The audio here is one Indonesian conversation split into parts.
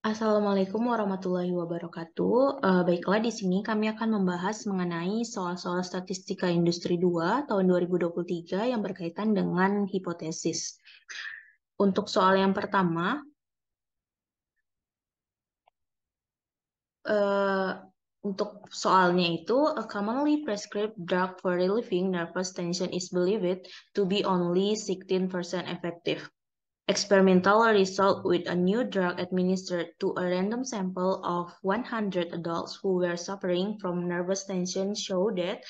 Assalamualaikum warahmatullahi wabarakatuh. Baiklah, di sini kami akan membahas mengenai soal-soal statistika industri 2 tahun 2023 yang berkaitan dengan hipotesis. Untuk soal yang pertama, eh, untuk soalnya itu, a commonly prescribed drug for relieving nervous tension is believed to be only 16% effective. Experimental result with a new drug administered to a random sample of 100 adults who were suffering from nervous tension show that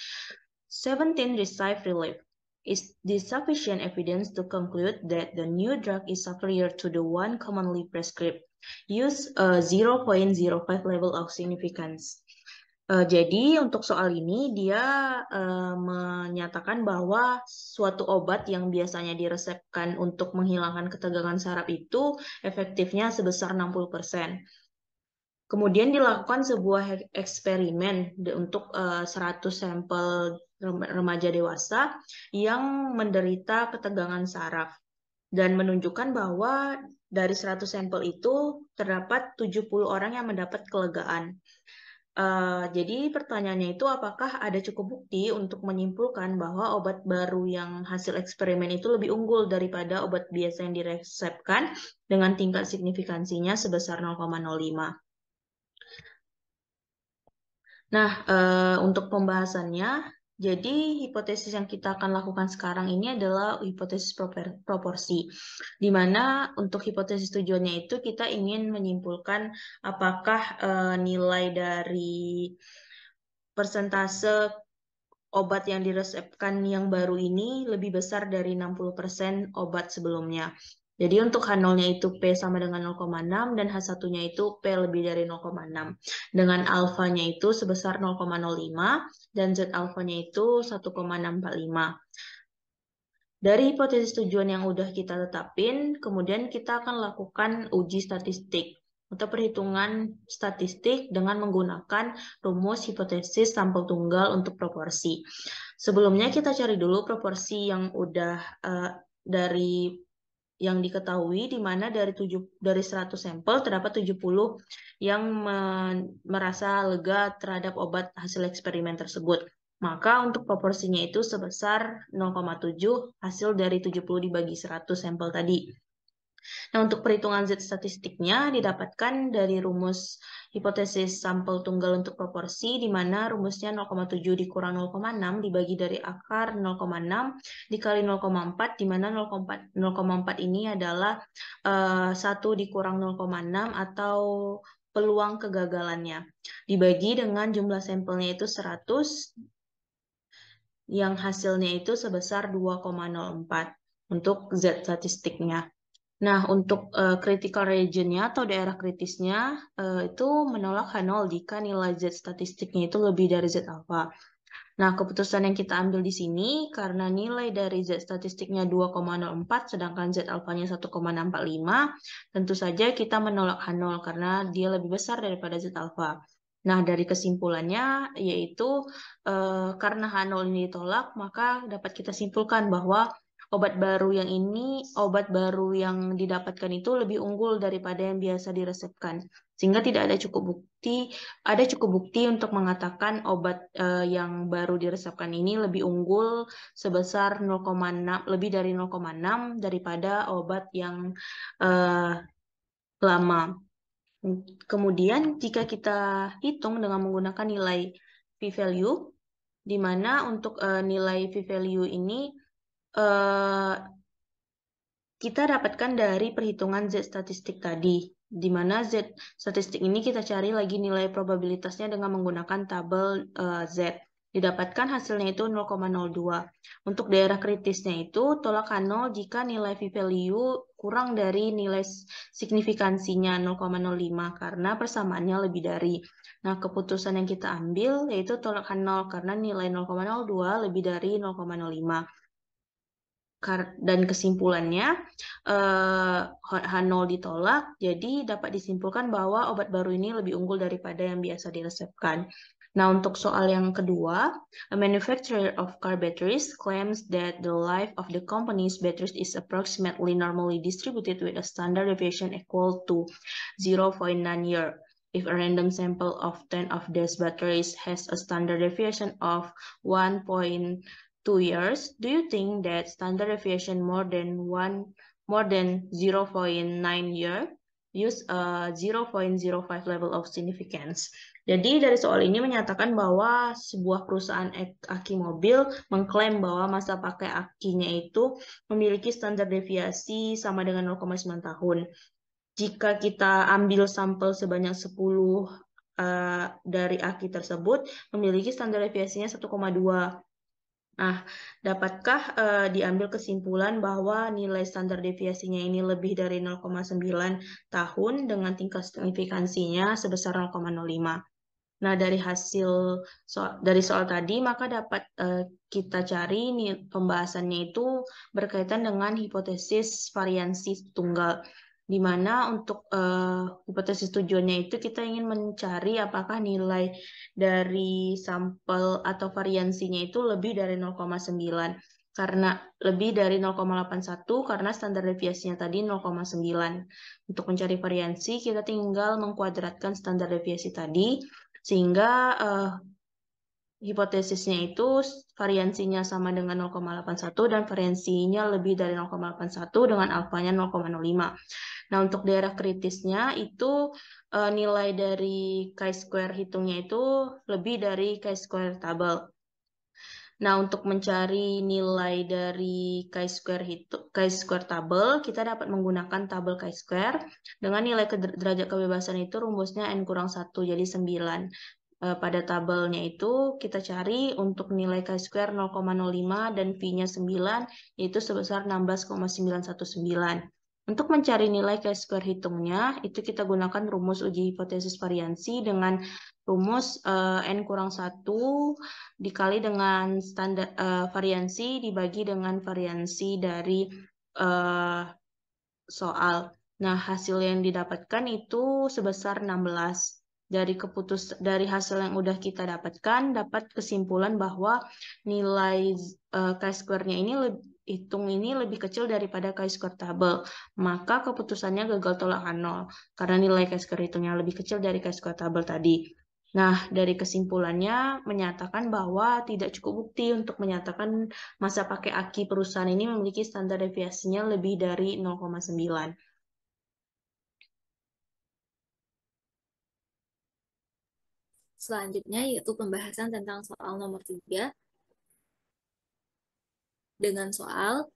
17 received relief. Is this sufficient evidence to conclude that the new drug is superior to the one commonly prescribed? Use a 0.05 level of significance. Jadi untuk soal ini dia menyatakan bahwa suatu obat yang biasanya diresepkan untuk menghilangkan ketegangan saraf itu efektifnya sebesar 60%. Kemudian dilakukan sebuah eksperimen untuk 100 sampel remaja dewasa yang menderita ketegangan saraf dan menunjukkan bahwa dari 100 sampel itu terdapat 70 orang yang mendapat kelegaan. Jadi pertanyaannya itu apakah ada cukup bukti untuk menyimpulkan bahwa obat baru yang hasil eksperimen itu lebih unggul daripada obat biasa yang diresepkan dengan tingkat signifikansinya sebesar 0,05. Nah, untuk pembahasannya, jadi hipotesis yang kita akan lakukan sekarang ini adalah hipotesis proporsi, di mana untuk hipotesis tujuannya itu kita ingin menyimpulkan apakah nilai dari persentase obat yang diresepkan yang baru ini lebih besar dari 60% obat sebelumnya. Jadi untuk H0-nya itu P sama dengan 0,6 dan H1-nya itu P lebih dari 0,6. Dengan alfanya itu sebesar 0,05 dan Z alfanya itu 1,645. Dari hipotesis tujuan yang udah kita tetapin, kemudian kita akan lakukan uji statistik atau perhitungan statistik dengan menggunakan rumus hipotesis sampel tunggal untuk proporsi. Sebelumnya kita cari dulu proporsi yang udah dari yang diketahui, di mana dari 100 sampel terdapat 70 yang merasa lega terhadap obat hasil eksperimen tersebut. Maka untuk proporsinya itu sebesar 0,7 hasil dari 70 dibagi 100 sampel tadi. Nah, untuk perhitungan Z statistiknya didapatkan dari rumus hipotesis sampel tunggal untuk proporsi, di mana rumusnya 0,7 dikurang 0,6 dibagi dari akar 0,6 dikali 0,4, di mana 0,4 ini adalah 1 dikurang 0,6 atau peluang kegagalannya. Dibagi dengan jumlah sampelnya itu 100, yang hasilnya itu sebesar 2,04 untuk Z statistiknya. Nah, untuk critical region-nya atau daerah kritisnya itu menolak H0 jika nilai Z statistiknya itu lebih dari Z alpha. Nah, keputusan yang kita ambil di sini karena nilai dari Z statistiknya 2,04 sedangkan Z alfanya 1,645, tentu saja kita menolak H0 karena dia lebih besar daripada Z alpha. Nah, dari kesimpulannya yaitu karena H0 ini ditolak, maka dapat kita simpulkan bahwa obat baru yang didapatkan itu lebih unggul daripada yang biasa diresepkan. Sehingga tidak ada cukup bukti untuk mengatakan obat yang baru diresepkan ini lebih unggul sebesar 0,6, lebih dari 0,6 daripada obat yang eh, lama. Kemudian jika kita hitung dengan menggunakan nilai p-value, di mana untuk nilai p-value ini eh, kita dapatkan dari perhitungan Z statistik tadi, di mana Z statistik ini kita cari lagi nilai probabilitasnya dengan menggunakan tabel Z. Didapatkan hasilnya itu 0,02. Untuk daerah kritisnya itu tolak H0 jika nilai p-value kurang dari nilai signifikansinya 0,05 karena persamaannya lebih dari. Nah, keputusan yang kita ambil yaitu tolak H0 karena nilai 0,02 lebih dari 0,05. Dan kesimpulannya H0 ditolak, jadi dapat disimpulkan bahwa obat baru ini lebih unggul daripada yang biasa diresepkan. Nah, untuk soal yang kedua, a manufacturer of car batteries claims that the life of the company's batteries is approximately normally distributed with a standard deviation equal to 0.9 year. If a random sample of 10 of these batteries has a standard deviation of 1.2 years, do you think that standard deviation more than 0.9 year use a 0.05 level of significance? Jadi dari soal ini menyatakan bahwa sebuah perusahaan aki mobil mengklaim bahwa masa pakai akinya itu memiliki standar deviasi sama dengan 0,9 tahun. Jika kita ambil sampel sebanyak 10 dari aki tersebut, memiliki standar deviasinya 1,2. Nah, dapatkah diambil kesimpulan bahwa nilai standar deviasinya ini lebih dari 0,9 tahun dengan tingkat signifikansinya sebesar 0,05? Nah, dari soal tadi, maka dapat kita cari nih pembahasannya itu berkaitan dengan hipotesis variansi tunggal, di mana untuk hipotesis tujuannya itu kita ingin mencari apakah nilai dari sampel atau variansinya itu lebih dari 0,9. Karena lebih dari 0,81 karena standar deviasinya tadi 0,9. Untuk mencari variansi, kita tinggal mengkuadratkan standar deviasi tadi sehingga hipotesisnya itu variansinya sama dengan 0,81 dan variansinya lebih dari 0,81 dengan alfanya 0,05. Nah, untuk daerah kritisnya itu nilai dari chi-square hitungnya itu lebih dari chi-square tabel. Nah, untuk mencari nilai dari chi-square tabel, kita dapat menggunakan tabel chi-square dengan nilai derajat kebebasan itu rumusnya n kurang 1, jadi 9. Pada tabelnya itu kita cari untuk nilai chi-square 0,05 dan V-nya 9, yaitu sebesar 16,919. Untuk mencari nilai chi-square hitungnya, itu kita gunakan rumus uji hipotesis variansi dengan rumus n kurang 1 dikali dengan standar variansi dibagi dengan variansi dari soal. Nah, hasil yang didapatkan itu sebesar 16. Dari hasil yang udah kita dapatkan, dapat kesimpulan bahwa nilai chi-square-nya ini lebih kecil daripada chi-square tabel. Maka keputusannya gagal tolak nol karena nilai chi-square hitungnya lebih kecil dari chi-square tabel tadi. Nah, dari kesimpulannya menyatakan bahwa tidak cukup bukti untuk menyatakan masa pakai aki perusahaan ini memiliki standar deviasinya lebih dari 0,9. Selanjutnya yaitu pembahasan tentang soal nomor 3 dengan soal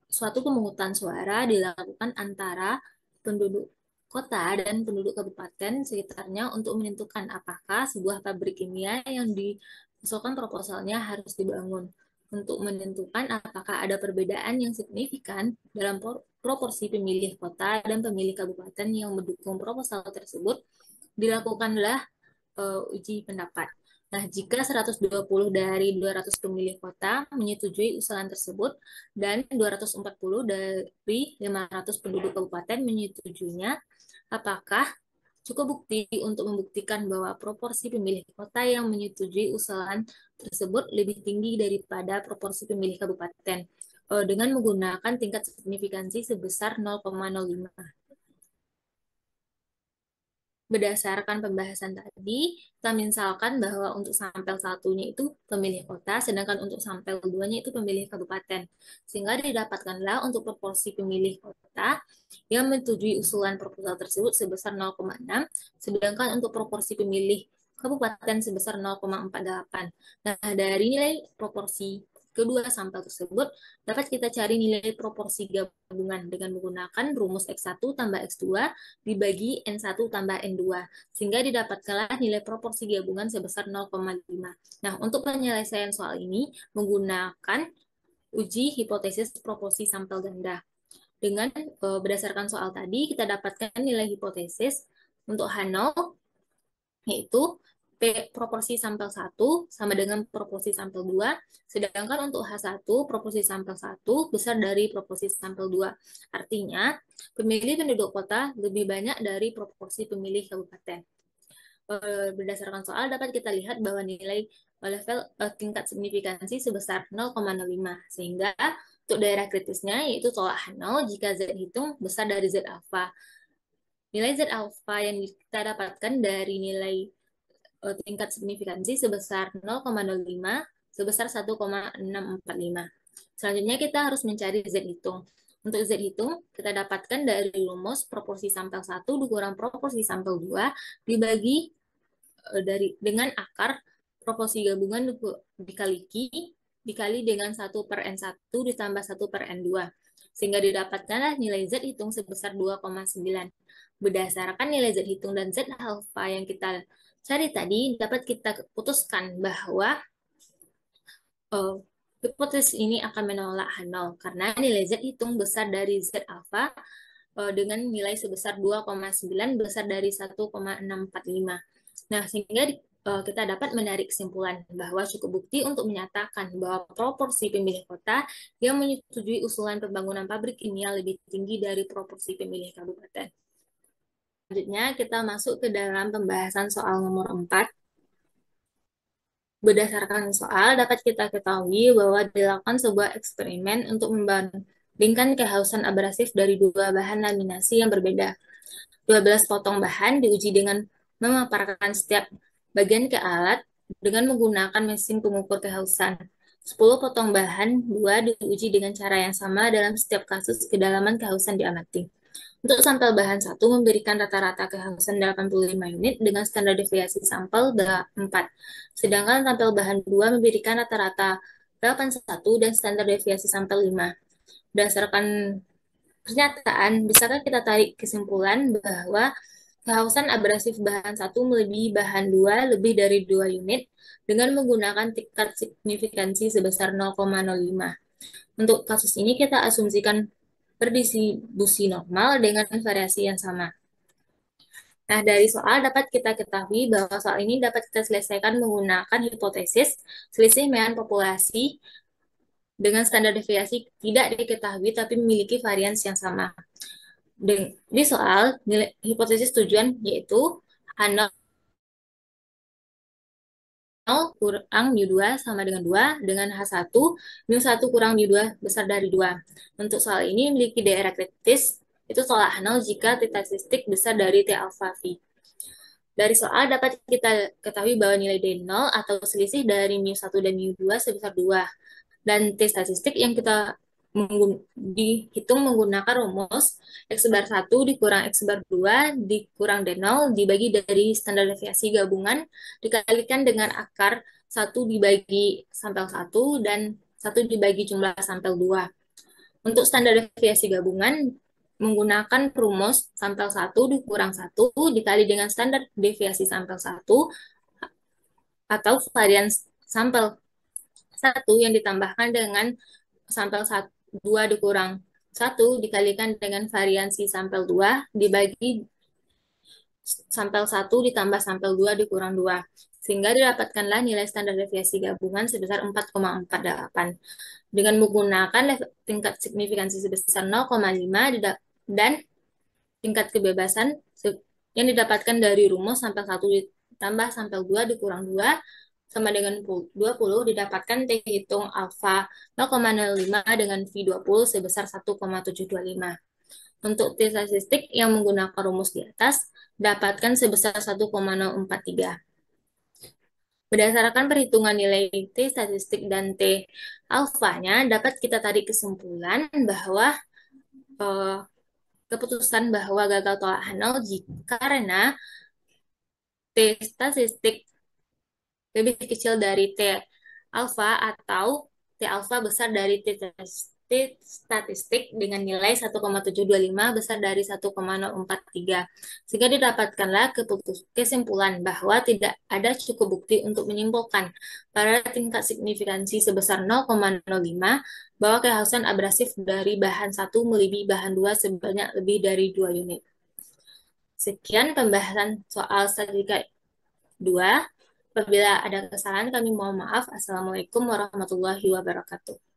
suatu pemungutan suara dilakukan antara penduduk kota dan penduduk kabupaten sekitarnya untuk menentukan apakah sebuah pabrik kimia yang diusulkan proposalnya harus dibangun. Untuk menentukan apakah ada perbedaan yang signifikan dalam proporsi pemilih kota dan pemilih kabupaten yang mendukung proposal tersebut, dilakukanlah uji pendapat. Nah, jika 120 dari 200 pemilih kota menyetujui usulan tersebut dan 240 dari 500 penduduk kabupaten menyetujuinya, apakah cukup bukti untuk membuktikan bahwa proporsi pemilih kota yang menyetujui usulan tersebut lebih tinggi daripada proporsi pemilih kabupaten dengan menggunakan tingkat signifikansi sebesar 0,05. Berdasarkan pembahasan tadi, kita misalkan bahwa untuk sampel satunya itu pemilih kota, sedangkan untuk sampel keduanya itu pemilih kabupaten. Sehingga didapatkanlah untuk proporsi pemilih kota yang menyetujui usulan proposal tersebut sebesar 0,6, sedangkan untuk proporsi pemilih kabupaten sebesar 0,48. Nah, dari nilai proporsi kedua sampel tersebut, dapat kita cari nilai proporsi gabungan dengan menggunakan rumus X1 tambah X2 dibagi N1 tambah N2, sehingga didapatkanlah nilai proporsi gabungan sebesar 0,5. Nah, untuk penyelesaian soal ini menggunakan uji hipotesis proporsi sampel ganda. Dengan berdasarkan soal tadi, kita dapatkan nilai hipotesis untuk H0, yaitu proporsi sampel 1 sama dengan proporsi sampel 2, sedangkan untuk H1 proporsi sampel 1 besar dari proporsi sampel 2. Artinya, pemilih penduduk kota lebih banyak dari proporsi pemilih kabupaten. Berdasarkan soal dapat kita lihat bahwa nilai level tingkat signifikansi sebesar 0,05 sehingga untuk daerah kritisnya yaitu tolak nol jika Z hitung besar dari Z alfa. Nilai Z alfa yang kita dapatkan dari nilai tingkat signifikansi sebesar 0,05 sebesar 1,645. Selanjutnya kita harus mencari Z hitung. Untuk Z hitung, kita dapatkan dari rumus proporsi sampel 1 dikurang proporsi sampel 2 dibagi dengan akar proporsi gabungan dikali dengan 1/N1 ditambah 1/N2. Sehingga didapatkanlah nilai Z hitung sebesar 2,9. Berdasarkan nilai Z hitung dan Z alfa yang kita cari tadi, dapat kita putuskan bahwa uh, hipotesis ini akan menolak H0 karena nilai Z hitung besar dari Z alfa dengan nilai sebesar 2,9 besar dari 1,645. Nah, sehingga kita dapat menarik kesimpulan bahwa cukup bukti untuk menyatakan bahwa proporsi pemilih kota yang menyetujui usulan pembangunan pabrik kimia lebih tinggi dari proporsi pemilih kabupaten. Selanjutnya, kita masuk ke dalam pembahasan soal nomor 4. Berdasarkan soal, dapat kita ketahui bahwa dilakukan sebuah eksperimen untuk membandingkan kehausan abrasif dari dua bahan laminasi yang berbeda. 12 potong bahan diuji dengan memaparkan setiap bagian ke alat dengan menggunakan mesin pengukur kehausan. 10 potong bahan, 2 diuji dengan cara yang sama dalam setiap kasus kedalaman kehausan diamati. Untuk sampel bahan 1 memberikan rata-rata kehausan 85 unit dengan standar deviasi sampel 4. Sedangkan sampel bahan 2 memberikan rata-rata 81 dan standar deviasi sampel 5. Berdasarkan pernyataan, bisakah kita tarik kesimpulan bahwa kehausan abrasif bahan 1 melebihi bahan 2 lebih dari 2 unit dengan menggunakan tingkat signifikansi sebesar 0,05. Untuk kasus ini kita asumsikan berdistribusi normal dengan variasi yang sama. Nah, dari soal dapat kita ketahui bahwa soal ini dapat kita selesaikan menggunakan hipotesis selisih mean populasi dengan standar deviasi tidak diketahui tapi memiliki varians yang sama. Di soal, hipotesis tujuan yaitu H0 kurang mu2 sama dengan 2 dengan H1 mu1 kurang mu2 besar dari 2. Untuk soal ini memiliki daerah kritis itu tolak H0 jika t statistik besar dari T alpha V. Dari soal dapat kita ketahui bahwa nilai D0 atau selisih dari mu1 dan mu2 sebesar 2. Dan T statistik yang kita dihitung menggunakan rumus X bar 1 dikurang X bar 2 dikurang D0 dibagi dari standar deviasi gabungan dikalikan dengan akar 1 dibagi sampel 1 dan 1 dibagi jumlah sampel 2. Untuk standar deviasi gabungan menggunakan rumus sampel 1 dikurang 1 dikali dengan standar deviasi sampel 1 atau varian sampel 1 yang ditambahkan dengan sampel 2 dikurang 1 dikalikan dengan variansi sampel 2 dibagi sampel 1 ditambah sampel 2 dikurang 2. Sehingga didapatkanlah nilai standar deviasi gabungan sebesar 4,48. Dengan menggunakan tingkat signifikansi sebesar 0,5 dan tingkat kebebasan yang didapatkan dari rumus sampel 1 ditambah sampel 2 dikurang 2 sama dengan 20 didapatkan T hitung alfa 0,05 dengan V20 sebesar 1,725. Untuk T statistik yang menggunakan rumus di atas dapatkan sebesar 1,043. Berdasarkan perhitungan nilai T statistik dan T alfanya dapat kita tarik kesimpulan bahwa keputusan bahwa gagal tolak H0 karena T statistik lebih kecil dari T alfa atau T alfa besar dari T statistik dengan nilai 1,725 besar dari 1,043. Sehingga didapatkanlah kesimpulan bahwa tidak ada cukup bukti untuk menyimpulkan pada tingkat signifikansi sebesar 0,05 bahwa kehausan abrasif dari bahan 1 melebihi bahan 2 sebanyak lebih dari 2 unit. Sekian pembahasan soal statistika 2. Apabila ada kesalahan, kami mohon maaf. Assalamualaikum warahmatullahi wabarakatuh.